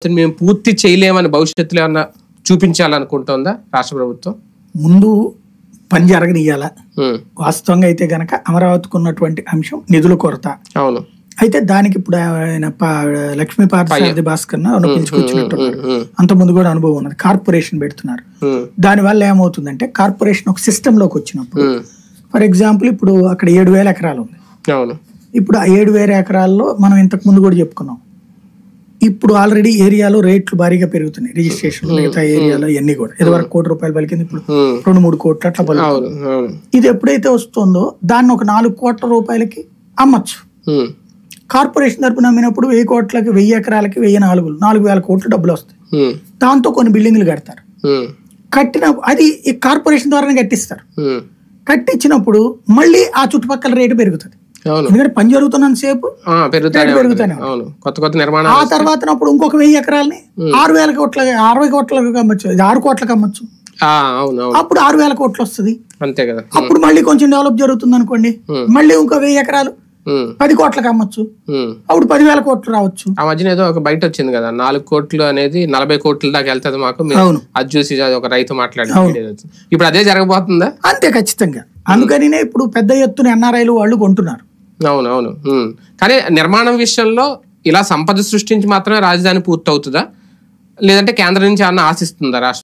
మేము పూర్తి చేయలేమని భవిష్యత్తులో ఏమన్నా చూపించాలనుకుంటుందా రాష్ట్ర ప్రభుత్వం? ముందు పని జరగనియాల. వాస్తవంగా అయితే గనక అమరావతికి ఉన్నటువంటి అంశం నిధుల కొరత. అవును. అయితే దానికి ఇప్పుడు ఆయన లక్ష్మీ పార్థసారథి భాస్కర్ పిలుచుకొచ్చినట్టున్నారు. అంత ముందు కూడా అనుభవం ఉన్నది. కార్పొరేషన్ పెడుతున్నారు. దాని వల్ల ఏమవుతుందంటే కార్పొరేషన్ ఒక సిస్టమ్ లోకి వచ్చినప్పుడు ఫర్ ఎగ్జాంపుల్ ఇప్పుడు అక్కడ 7,000 ఎకరాలు ఉంది. ఇప్పుడు ఆ 7,000 ఎకరాల్లో మనం ఇంతకు ముందు కూడా చెప్పుకున్నాం. ఇప్పుడు ఆల్రెడీ ఏరియాలో రేట్లు భారీగా పెరుగుతున్నాయి. రిజిస్ట్రేషన్ మిగతా ఏరియాలో ఇవన్నీ కూడా ఇదివరకు ₹1,00,00,000 పలికింది, ఇప్పుడు 2-3 కోట్లు అట్లా పలుకుతుంది. ఇది ఎప్పుడైతే వస్తుందో దాన్ని ఒక ₹4 కోట్ల అమ్మచ్చు. కార్పొరేషన్ తరపున అమ్మినప్పుడు 1,000 కోట్లకి 1,000 ఎకరాలకి 4,000 కోట్లు డబ్బులు వస్తాయి. దాంతో కొన్ని బిల్డింగ్లు కడతారు. కట్టిన అది ఈ కార్పొరేషన్ ద్వారానే కట్టిస్తారు. కట్టించినప్పుడు మళ్ళీ ఆ చుట్టుపక్కల రేటు పెరుగుతుంది. ఎందుకంటే పని జరుగుతున్నంత సేపు పెరుగుతానే. ఆ తర్వాత ఇంకొక 1,000 ఎకరాలని 6,000 కోట్ల 60 కోట్లకు అమ్మచ్చు, 6 కోట్లకు అమ్మచ్చు. అప్పుడు 6,000 కోట్లు వస్తుంది. అంతే కదా. అప్పుడు మళ్ళీ కొంచెం డెవలప్ జరుగుతుంది అనుకోండి, మళ్ళీ ఇంకో 1,000 ఎకరాలు 10 కోట్లకు అమ్మచ్చు. అప్పుడు 10,000 కోట్లు రావచ్చు. ఆ మధ్యన ఏదో ఒక బయట వచ్చింది కదా, 4 కోట్లు అనేది 40 కోట్ల దాకా వెళ్తుంది మాకు. అది చూసి ఒక రైతు మాట్లాడి ఇప్పుడు అదే జరగబోతుందా? అంతే ఖచ్చితంగా. అందుకనినే ఇప్పుడు పెద్ద ఎత్తున ఎన్ఆర్ఐలు వాళ్ళు కొంటున్నారు. అవునవును. కానీ నిర్మాణం విషయంలో ఇలా సంపద సృష్టించి మాత్రమే రాజధాని పూర్తి అవుతుందా, లేదంటే కేంద్రం నుంచి ఏమన్నా ఆశిస్తుందా రాష్ట్రం?